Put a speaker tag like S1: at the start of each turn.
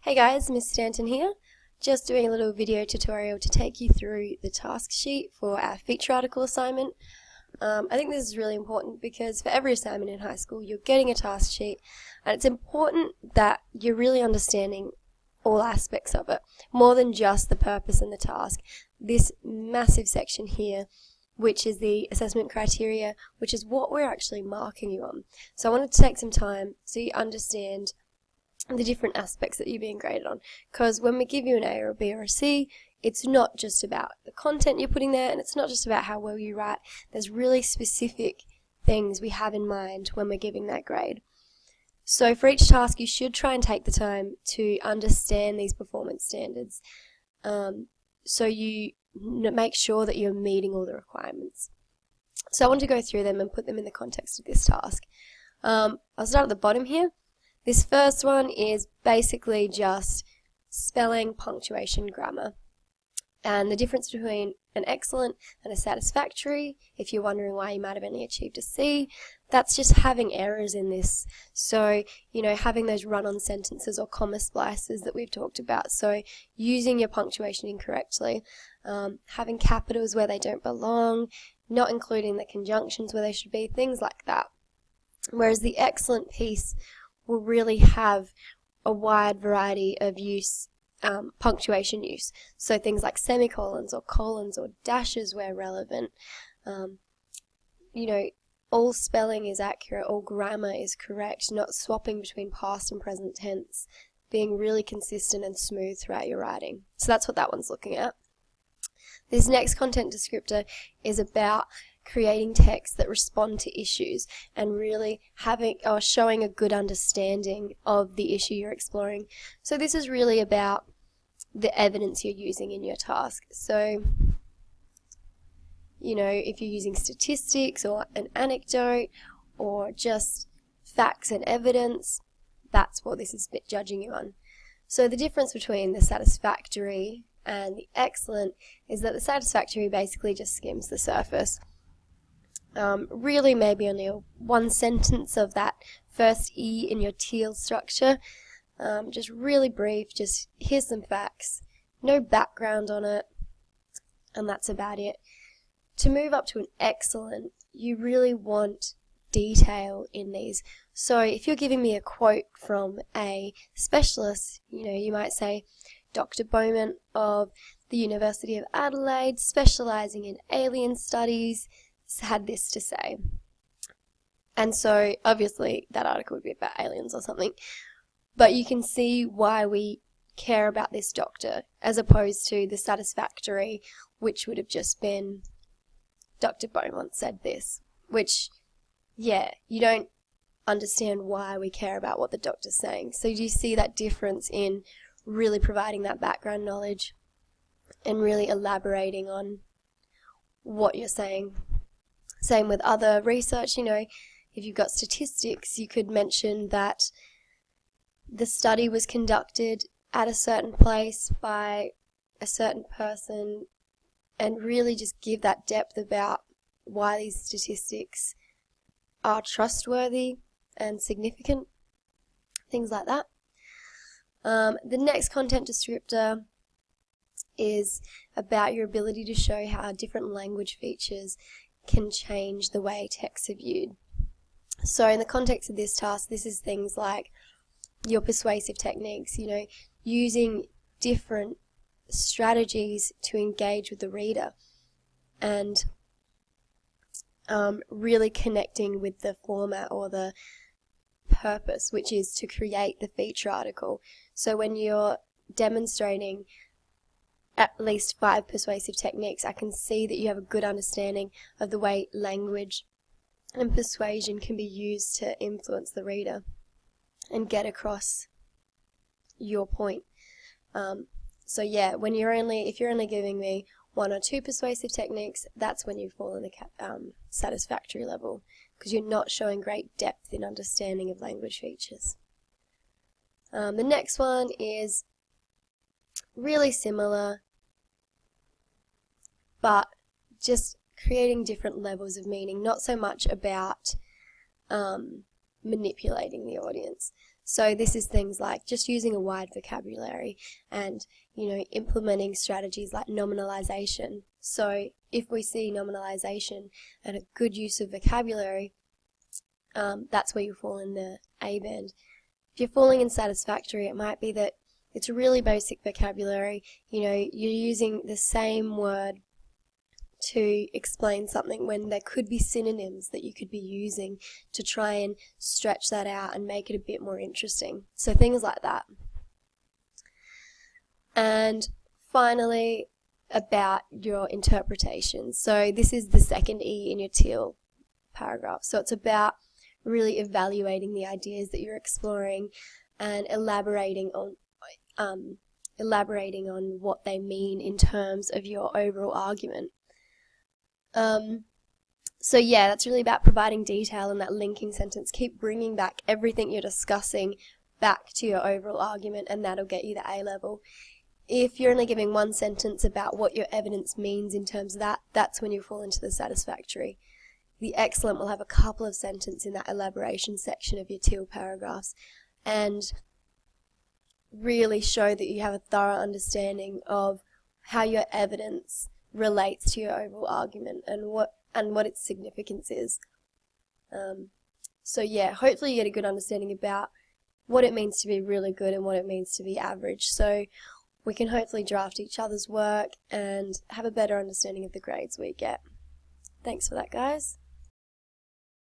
S1: Hey guys, Miss Stanton here. Just doing a little video tutorial to take you through the task sheet for our feature article assignment. I think this is really important because for every assignment in high school you're getting a task sheet, and it's important that you're really understanding all aspects of it, more than just the purpose and the task. This massive section here, which is the assessment criteria, which is what we're actually marking you on. So I wanted to take some time so you understand the different aspects that you're being graded on, because when we give you an A or a B or a C, it's not just about the content you're putting there, and it's not just about how well you write. There's really specific things we have in mind when we're giving that grade. So for each task you should try and take the time to understand these performance standards, so you make sure that you're meeting all the requirements. So I want to go through them and put them in the context of this task. I'll start at the bottom here. This first one is basically just spelling, punctuation, grammar. And the difference between an excellent and a satisfactory, if you're wondering why you might have only achieved a C, that's just having errors in this. So, having those run-on sentences or comma splices that we've talked about. So, using your punctuation incorrectly, having capitals where they don't belong, not including the conjunctions where they should be, things like that. Whereas the excellent piece will really have a wide variety of use, punctuation use. So things like semicolons or colons or dashes where relevant. All spelling is accurate, all grammar is correct, not swapping between past and present tense, being really consistent and smooth throughout your writing. So that's what that one's looking at. This next content descriptor is about creating texts that respond to issues and really showing a good understanding of the issue you're exploring. So this is really about the evidence you're using in your task. So, if you're using statistics or an anecdote or just facts and evidence, that's what this is judging you on. So the difference between the satisfactory and the excellent is that the satisfactory basically just skims the surface. Really maybe only one sentence of that first E in your teal structure, just really brief, just here's some facts, no background on it, and that's about it. To move up to an excellent, you really want detail in these. So if you're giving me a quote from a specialist, you might say, Dr. Bowman of the University of Adelaide, specialising in alien studies, had this to say. And so obviously that article would be about aliens or something, but you can see why we care about this doctor as opposed to the satisfactory, which would have just been Dr. Beaumont said this, which, you don't understand why we care about what the doctor's saying. So do you see that difference in really providing that background knowledge and really elaborating on what you're saying? Same with other research, if you've got statistics, you could mention that the study was conducted at a certain place by a certain person and really just give that depth about why these statistics are trustworthy and significant, things like that. The next content descriptor is about your ability to show how different language features can change the way texts are viewed. So in the context of this task, this is things like your persuasive techniques, using different strategies to engage with the reader and really connecting with the format or the purpose, which is to create the feature article. So when you're demonstrating at least 5 persuasive techniques, I can see that you have a good understanding of the way language and persuasion can be used to influence the reader and get across your point. When if you're only giving me 1 or 2 persuasive techniques, that's when you fall in the satisfactory level, because you're not showing great depth in understanding of language features. The next one is really similar, but just creating different levels of meaning, not so much about manipulating the audience. So this is things like just using a wide vocabulary and, implementing strategies like nominalization. So if we see nominalization and a good use of vocabulary, that's where you fall in the A band. If you're falling in satisfactory, it might be that it's really basic vocabulary. You're using the same word to explain something when there could be synonyms that you could be using to try and stretch that out and make it a bit more interesting. So things like that. And finally, about your interpretation. So this is the second E in your Teal paragraph. So it's about really evaluating the ideas that you're exploring and elaborating on what they mean in terms of your overall argument. So yeah, that's really about providing detail in that linking sentence. Keep bringing back everything you're discussing back to your overall argument, and that'll get you the A level. If you're only giving one sentence about what your evidence means in terms of that, that's when you fall into the satisfactory. The excellent will have a couple of sentences in that elaboration section of your Teal paragraphs and really show that you have a thorough understanding of how your evidence relates to your overall argument and what its significance is. So yeah, hopefully you get a good understanding about what it means to be really good and what it means to be average. So we can hopefully draft each other's work and have a better understanding of the grades we get. Thanks for that, guys.